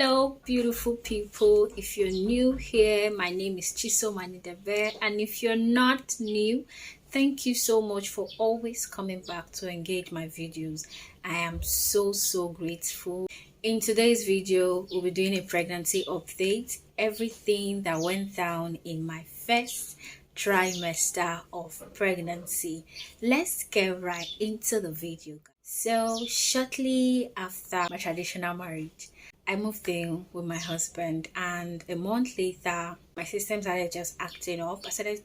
Hello beautiful people. If you're new here, my name is Shisom Anidebe, and if you're not new, thank you so much for always coming back to engage my videos. I am so grateful. In today's video, we'll be doing a pregnancy update, everything that went down in my first trimester of pregnancy. Let's get right into the video. So shortly after my traditional marriage, I moved in with my husband, and a month later my system started just acting up. I started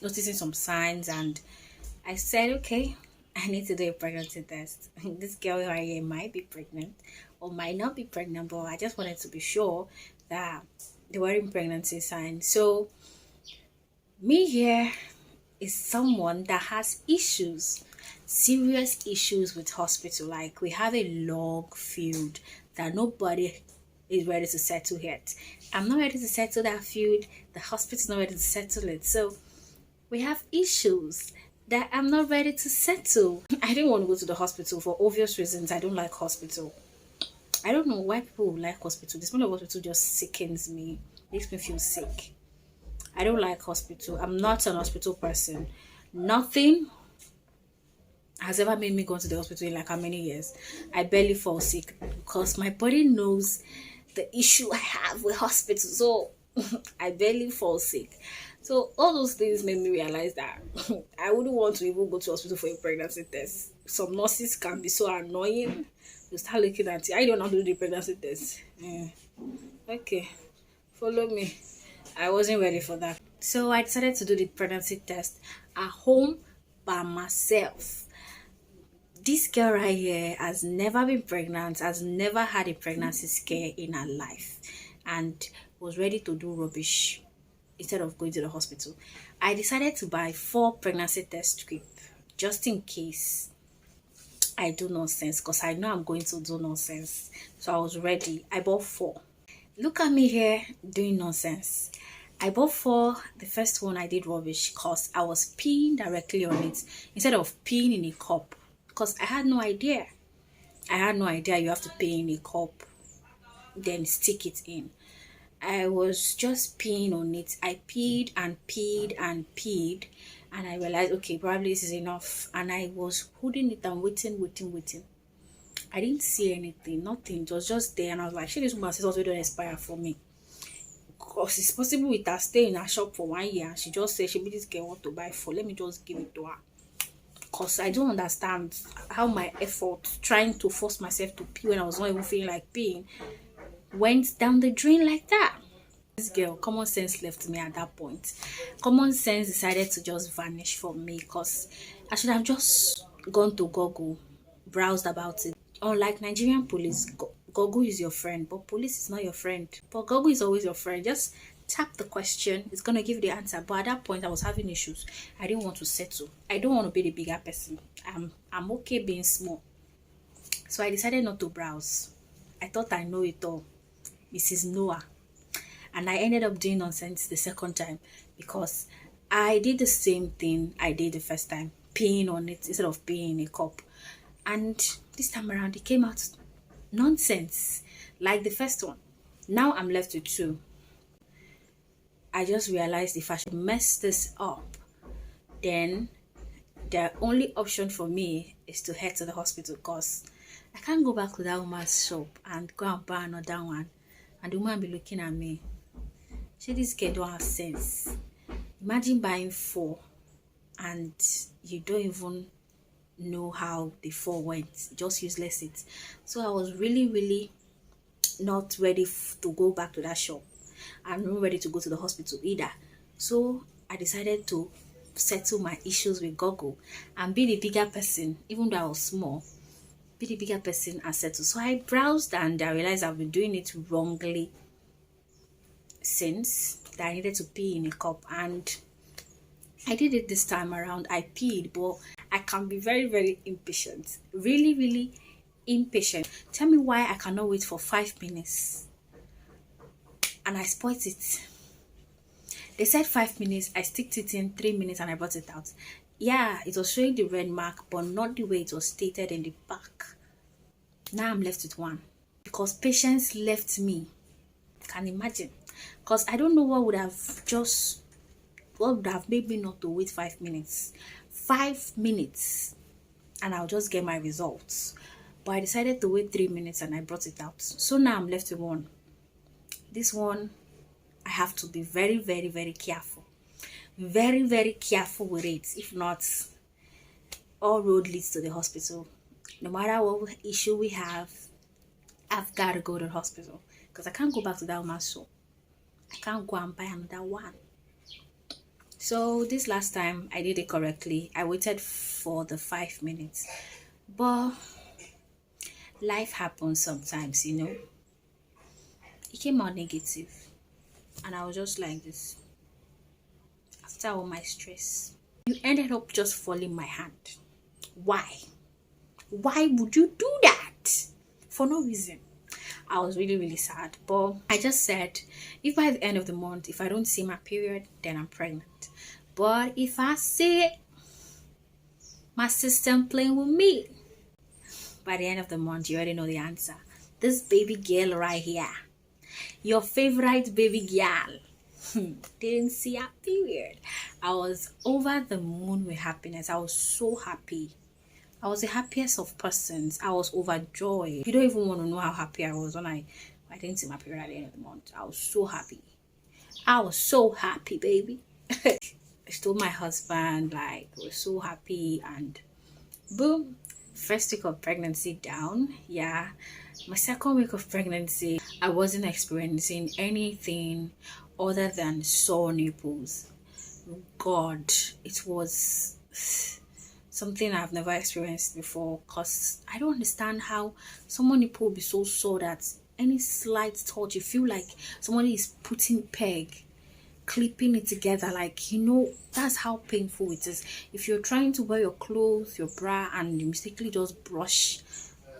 noticing some signs, and I said, okay, I need to do a pregnancy test. This girl right here might be pregnant or might not be pregnant, but I just wanted to be sure that there weren't pregnancy signs. So me here is someone that has issues, serious issues with hospital. Like, we have a long feud that nobody is ready to settle yet. I'm not ready to settle that feud. The hospital's not ready to settle it. So we have issues that I'm not ready to settle. I didn't want to go to the hospital for obvious reasons. I don't like hospital. I don't know why people like hospital. The smell of hospital just sickens me, makes me feel sick. I don't like hospital. I'm not an hospital person. Nothing has ever made me go to the hospital in like how many years. I barely fall sick because my body knows the issue I have with hospital. So I barely fall sick. So all those things made me realize that I wouldn't want to even go to hospital for a pregnancy test. Some nurses can be so annoying. You start looking at you. I don't know how to do the pregnancy test. Okay, follow me. I wasn't ready for that. So I decided to do the pregnancy test at home by myself. This girl right here has never been pregnant, has never had a pregnancy scare in her life, and was ready to do rubbish instead of going to the hospital. I decided to buy 4 pregnancy test strips just in case I do nonsense, because I know I'm going to do nonsense. So I was ready. I bought 4. Look at me here doing nonsense. I bought 4. The first one I did rubbish because I was peeing directly on it instead of peeing in a cup, because I had no idea. I had no idea you have to pee in a cup, then stick it in. I was just peeing on it. I peed and peed and peed, and I realized, okay, probably this is enough. And I was holding it and waiting. I didn't see anything, nothing. It was just there, and I was like, shit, this woman says also don't expire for me. Because it's possible with her staying in her shop for 1 year, and she just said, she be this girl want to buy 4. Let me just give it to her. Because I don't understand how my effort trying to force myself to pee when I was not even feeling like peeing went down the drain like that. This girl, common sense left me at that point. Common sense decided to just vanish from me, because I should have just gone to Google, browsed about it. Unlike Nigerian police, Google is your friend, but police is not your friend. But Google is always your friend. Just tap the question, it's gonna give you the answer. But at that point, I was having issues. I didn't want to settle. I don't want to be the bigger person. I'm okay being small. So I decided not to browse. I thought I know it all, Mrs. Noah. And I ended up doing nonsense the second time, because I did the same thing I did the first time, peeing on it instead of peeing in a cup. And this time around, it came out nonsense like the first one. Now I'm left with 2. I just realized if I should mess this up, then the only option for me is to head to the hospital, because I can't go back to that woman's shop and go and buy another one, and the woman be looking at me. See, this girl don't have sense. Imagine buying 4 and you don't even know how the 4 went. Just useless it. So I was really not ready to go back to that shop. I'm not ready to go to the hospital either. So I decided to settle my issues with Google and be the bigger person, even though I was small. Be the bigger person and settle. So I browsed, and I realized I've been doing it wrongly since, that I needed to pee in a cup, and I did it this time around. I peed, but I can be very impatient. Really impatient. Tell me why I cannot wait for 5 minutes. And I spoiled it. They said 5 minutes. I sticked it in 3 minutes and I brought it out. Yeah, it was showing the red mark, but not the way it was stated in the back. Now I'm left with 1. because patience left me. Can imagine, because I don't know what would have made me not to wait 5 minutes. 5 minutes, and I'll just get my results. But I decided to wait 3 minutes and I brought it out. So now I'm left with one. This one, I have to be very, very, very careful. Very, very careful with it. If not, all road leads to the hospital. No matter what issue we have, I've got to go to the hospital. Because I can't go back to that woman's shop. I can't go and buy another one. So this last time I did it correctly. I waited for the 5 minutes. But life happens sometimes, you know. It came out negative. And I was just like this. After all my stress, you ended up just falling my hand. Why? Why would you do that? For no reason. I was really, really sad. But I just said, if by the end of the month, if I don't see my period, then I'm pregnant. But if I see my system playing with me, by the end of the month, you already know the answer. This baby girl right here, your favorite baby girl, didn't see her period. I was over the moon with happiness. I was so happy. I was the happiest of persons. I was overjoyed. You don't even want to know how happy I was when I didn't see my period at the end of the month. I was so happy. I was so happy, baby. I told my husband, like, we're so happy, and boom, first week of pregnancy down. Yeah, my second week of pregnancy, I wasn't experiencing anything other than sore nipples. God, it was something I've never experienced before, because I don't understand how someone nipple will be so sore that any slight touch, you feel like somebody is putting peg, clipping it together, like, you know, that's how painful it is. If you're trying to wear your clothes, your bra, and you mistakenly just brush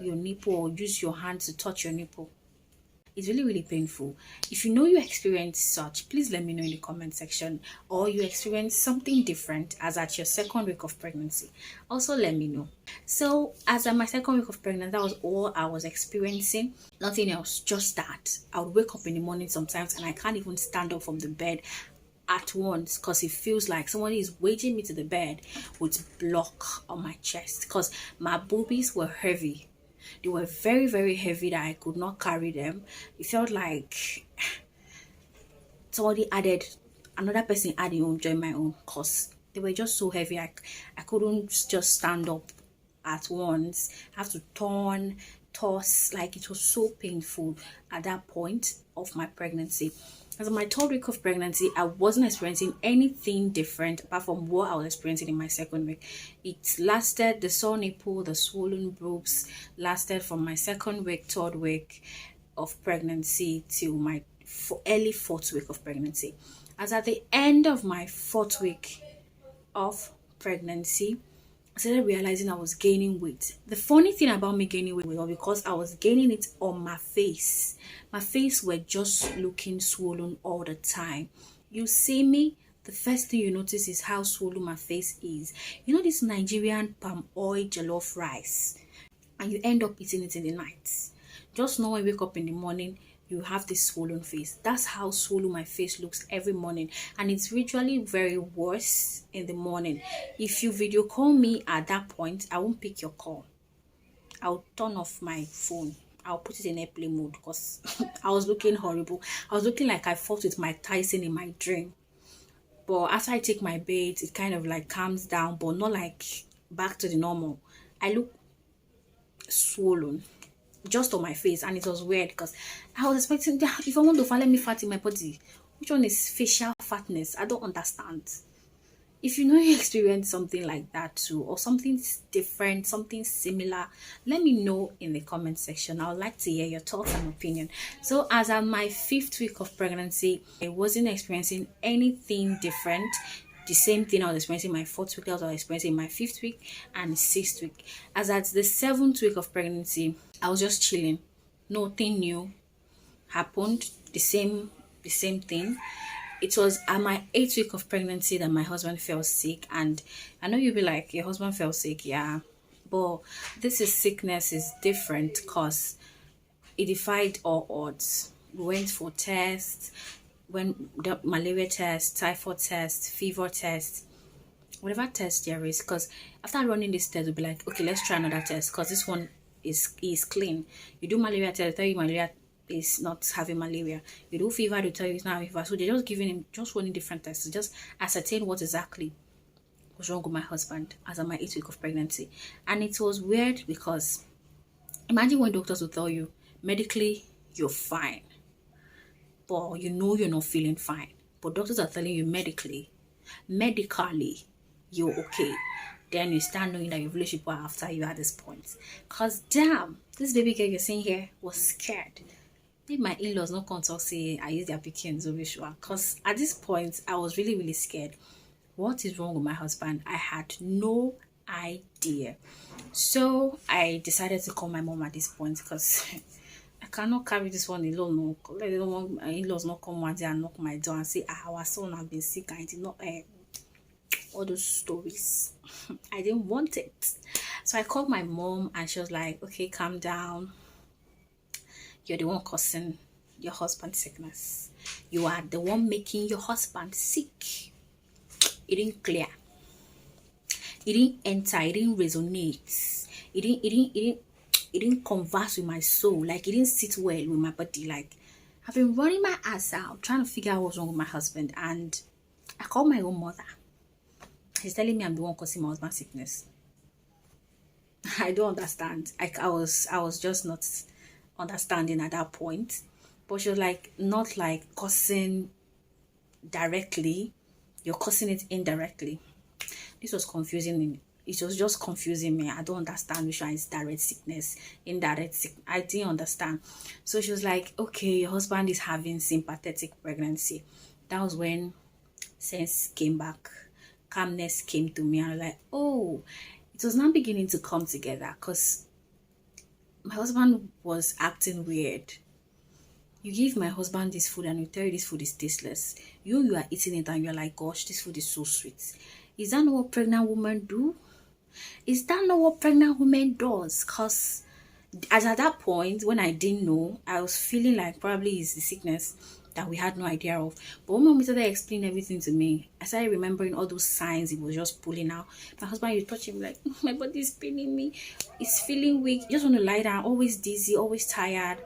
your nipple or use your hand to touch your nipple, it's really, really painful. If you know you experience such, please let me know in the comment section, or you experience something different as at your second week of pregnancy. Also let me know. So as at my second week of pregnancy, that was all I was experiencing. Nothing else, just that. I would wake up in the morning sometimes and I can't even stand up from the bed at once, because it feels like somebody is wedging me to the bed with block on my chest, because my boobies were heavy. They were very, very heavy that I could not carry them. It felt like another person adding on, join my own, because they were just so heavy. I couldn't just stand up at once. I have to toss, like, it was so painful at that point of my pregnancy. As my third week of pregnancy, I wasn't experiencing anything different apart from what I was experiencing in my second week. It lasted, the sore nipple, the swollen boobs lasted from my second week, third week of pregnancy till my early fourth week of pregnancy. As at the end of my fourth week of pregnancy, I started realizing I was gaining weight. The funny thing about me gaining weight was because I was gaining it on my face. My face were just looking swollen all the time. You see me, the first thing you notice is how swollen my face is. You know this Nigerian palm oil jollof rice, and you end up eating it in the night. Just know when you wake up in the morning, you have this swollen face. That's how swollen my face looks every morning, and it's usually very worse in the morning. If you video call me at that point, I won't pick your call. I'll turn off my phone. I'll put it in airplane mode, because I was looking horrible. I was looking like I fought with Mike Tyson in my dream. But after I take my bath, it kind of like calms down, but not like back to the normal. I look swollen just on my face, and it was weird because I was expecting that if I want to find let me fat in my body, which one is facial fatness? I don't understand. If you know you experience something like that too, or something different, something similar, let me know in the comment section. I would like to hear your thoughts and opinion. So as at my fifth week of pregnancy, I wasn't experiencing anything different. The same thing I was experiencing in my fourth week, that I was experiencing in my fifth week and sixth week. As at the seventh week of pregnancy, I was just chilling. Nothing new happened. The same thing. It was at my 8th week of pregnancy that my husband fell sick. And I know you'll be like, your husband fell sick, yeah. But this sickness is different because it defied all odds. We went for tests, when the malaria test, typhoid test, fever test, whatever test there is. Because after running this test, we'll be like, okay, let's try another test because this one is clean. You do malaria test, they tell you malaria is not having malaria. You do fever, they tell you it's not having fever. So they're just giving him, just running different tests to just ascertain what exactly was wrong with my husband as at my 8th week of pregnancy. And it was weird because imagine when doctors will tell you medically you're fine, but you know you're not feeling fine, but doctors are telling you medically you're okay. Then you start knowing that your relationship are after you at this point. Cause damn, this baby girl you're seeing here was scared. If my in-laws not come talk say I use their pickings over sure. Cause at this point I was really scared. What is wrong with my husband? I had no idea. So I decided to call my mom at this point because I cannot carry this one alone. No, let alone my in-laws not come one day and knock my door and say, our son has been sick and did not all those stories. I didn't want it. So I called my mom and she was like, okay, calm down. You're the one causing your husband's sickness. You are the one making your husband sick. It didn't clear. It didn't enter. It didn't resonate. It didn't converse with my soul. Like it didn't sit well with my body. Like I've been running my ass out trying to figure out what's wrong with my husband, and I called my own mother. She's telling me I'm the one causing my husband's sickness. I don't understand. I was just not understanding at that point. But she was like, not like causing directly, you're causing it indirectly. This was confusing me. It was just confusing me. I don't understand which one is direct sickness, indirect sickness. I didn't understand. So she was like, okay, your husband is having sympathetic pregnancy. That was when sense came back. Calmness came to me. I was like, oh, it was now beginning to come together because my husband was acting weird. You give my husband this food and you tell you this food is tasteless. You are eating it and you're like, gosh, this food is so sweet. Is that not what pregnant women do? Is that not what pregnant women does? Because as at that point, when I didn't know, I was feeling like probably it's the sickness that we had no idea of. But when mommy started explaining everything to me, I started remembering all those signs it was just pulling out. My husband would touch him like, my body is paining me. It's feeling weak. Just want to lie down. Always dizzy, always tired.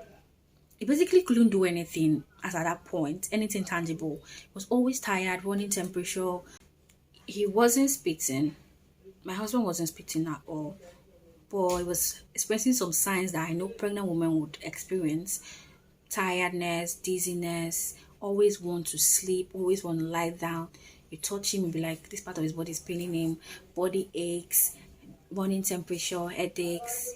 He basically couldn't do anything as at that point, anything tangible. He was always tired, running temperature. He wasn't spitting. My husband wasn't spitting at all. But he was expressing some signs that I know pregnant women would experience. Tiredness, dizziness, always want to sleep, always want to lie down. You touch him, you'll be like, this part of his body is paining him. Body aches, running temperature, headaches.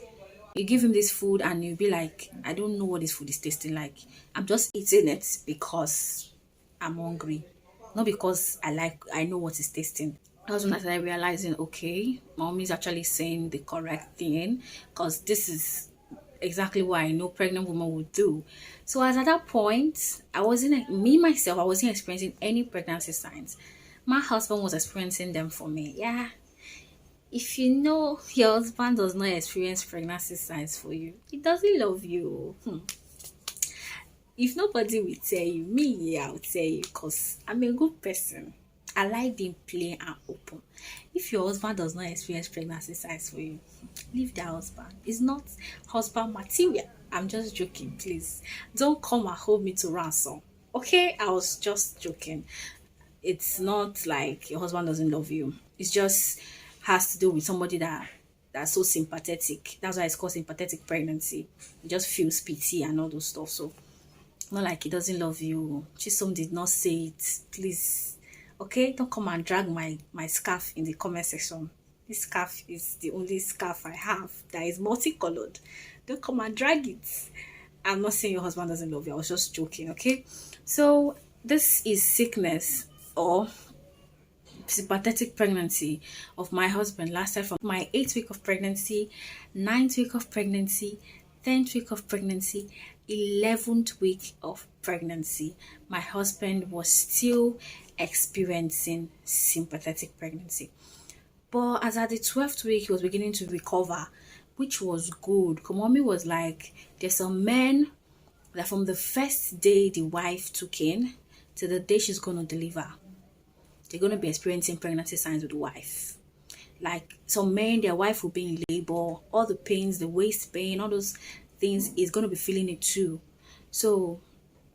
You give him this food and you'll be like, I don't know what this food is tasting like. I'm just eating it because I'm hungry. Not because I know what it's tasting. That was when I started realizing, okay, mommy is actually saying the correct thing because this is exactly what I know pregnant women would do. So as at that point, I wasn't experiencing any pregnancy signs. My husband was experiencing them for me. Yeah. If you know your husband does not experience pregnancy signs for you, he doesn't love you. If nobody will tell you, me, I'll tell you because I'm a good person. I like being plain and open. If your husband does not experience pregnancy signs for you, leave that husband. It's not husband material. I'm just joking, please. Don't come and hold me to ransom. Okay? I was just joking. It's not like your husband doesn't love you. It's just has to do with somebody that's so sympathetic. That's why it's called sympathetic pregnancy. It just feels pity and all those stuff. So not like he doesn't love you. Shisom did not say it. Please. Okay, don't come and drag my scarf in the comment section. This scarf is the only scarf I have that is multicolored. Don't come and drag it. I'm not saying your husband doesn't love you. I was just joking, okay? So this is sickness or sympathetic pregnancy of my husband lasted from my 8th week of pregnancy, 9th week of pregnancy, 10th week of pregnancy, 11th week of pregnancy. My husband was still experiencing sympathetic pregnancy. But as at the 12th week, he was beginning to recover. which was good. Because mommy was like, there's some men that from the first day the wife took in to the day she's going to deliver, they're going to be experiencing pregnancy signs with the wife. Like some men, their wife will be in labor, all the pains, the waist pain, all those things is going to be feeling it too. So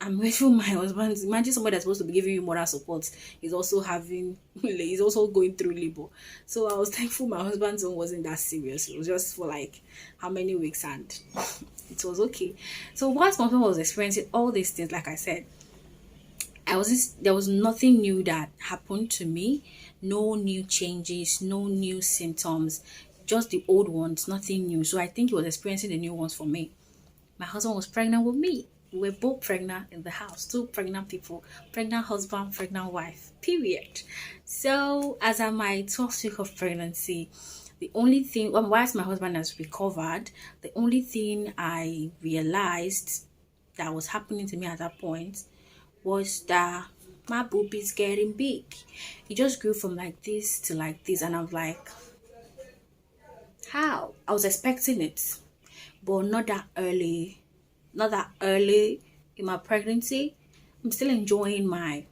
I'm grateful my husband. Imagine somebody that's supposed to be giving you moral support is also he's also going through labor. So I was thankful my husband's own wasn't that serious. It was just for like how many weeks, and it was okay. So whilst my husband was experiencing all these things, like I said, there was nothing new that happened to me. No new changes, no new symptoms, just the old ones, nothing new. So I think he was experiencing the new ones for me. My husband was pregnant with me. We were both pregnant in the house. 2 pregnant people, pregnant husband, pregnant wife, period. So as at my 12th week of pregnancy, the only thing, whilst my husband has recovered, the only thing I realized that was happening to me at that point was that my boob is getting big. It just grew from like this to like this, and I was like, how? I was expecting it, but not that early in my pregnancy. I'm still enjoying my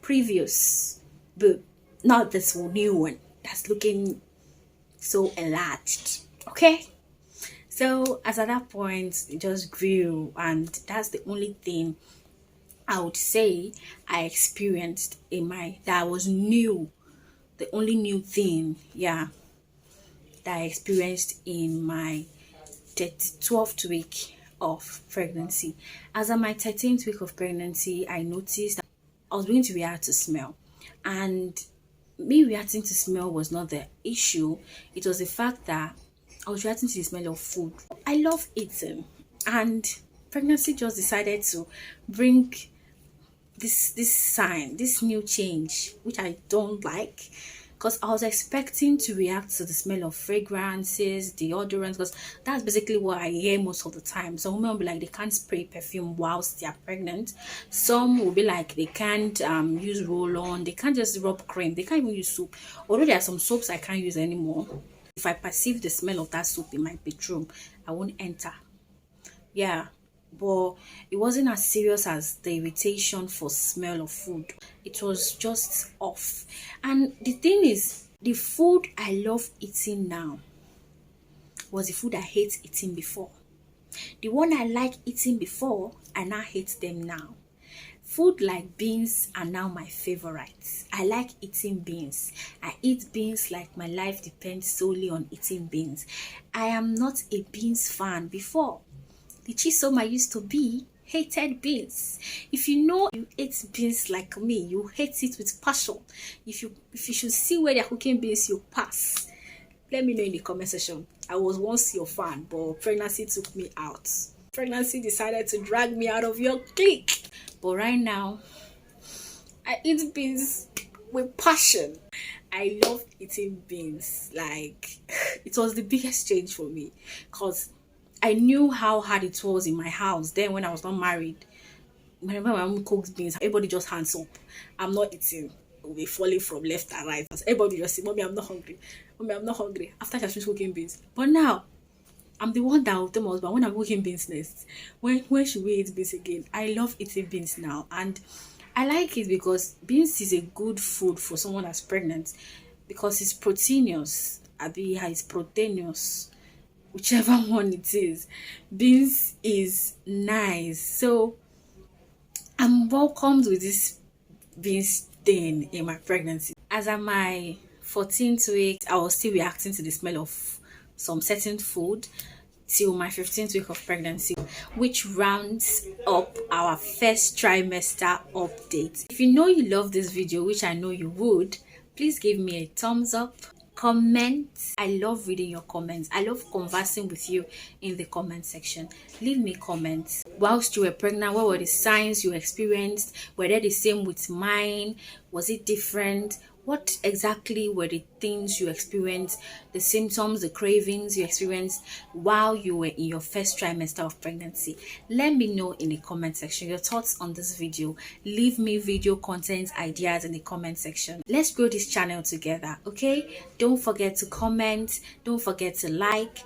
previous boob, not this new one that's looking so enlarged. Okay, so as at that point it just grew, and that's the only thing I would say I experienced that was new. The only new thing, yeah, that I experienced in my 12th week of pregnancy. As at my 13th week of pregnancy, I noticed that I was beginning to react to smell. And me reacting to smell was not the issue. It was the fact that I was reacting to the smell of food. I love eating, and pregnancy just decided to bring this sign, this new change, which I don't like, because I was expecting to react to the smell of fragrances, deodorants, because that's basically what I hear most of the time. Some women will be like they can't spray perfume whilst they are pregnant. Some will be like they can't use roll-on, they can't just rub cream, they can't even use soap. Although there are some soaps I can't use anymore. If I perceive the smell of that soap in my bedroom, I won't enter. Yeah, but it wasn't as serious as the irritation for smell of food. It was just off. And the thing is, the food I love eating now was the food I hate eating before. The one I like eating before, I now hate them now. Food like beans are now my favorites. I like eating beans. I eat beans like my life depends solely on eating beans. I am not a beans fan before. The Shisom I used to be hated beans. If you know you ate beans like me, you hate it with passion. If you should see where they're cooking beans, you pass. Let me know in the comment section. I was once your fan, but pregnancy took me out. Pregnancy decided to drag me out of your clique. But right now, I eat beans with passion. I love eating beans. Like, it was the biggest change for me, because I knew how hard it was in my house then when I was not married. Whenever my mom cooks beans, everybody just hands up. I'm not eating. We'll be falling from left and right. Everybody just say, "Mommy, I'm not hungry. Mommy, I'm not hungry." After she finished cooking beans. But now, I'm the one that will tell my husband when I'm cooking beans next. When should we eat beans again? I love eating beans now. And I like it because beans is a good food for someone that's pregnant, because it's proteinous. It's proteinous. Whichever one it is, beans is nice. So I'm welcomed with this beans thing in my pregnancy. As at my 14th week, I was still reacting to the smell of some certain food till my 15th week of pregnancy, which rounds up our first trimester update. If you know you love this video, which I know you would, please give me a thumbs up. Comment. I love reading your comments. I love conversing with you in the comment section. Leave me comments. Whilst you were pregnant, what were the signs you experienced? Were they the same with mine? Was it different? What exactly were the things you experienced, the symptoms, the cravings you experienced while you were in your first trimester of pregnancy? Let me know in the comment section your thoughts on this video. Leave me video content ideas in the comment section. Let's grow this channel together, okay? Don't forget to comment, don't forget to like,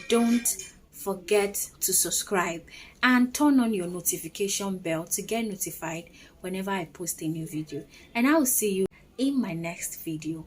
don't forget to subscribe, and turn on your notification bell to get notified whenever I post a new video. And I will see you in my next video.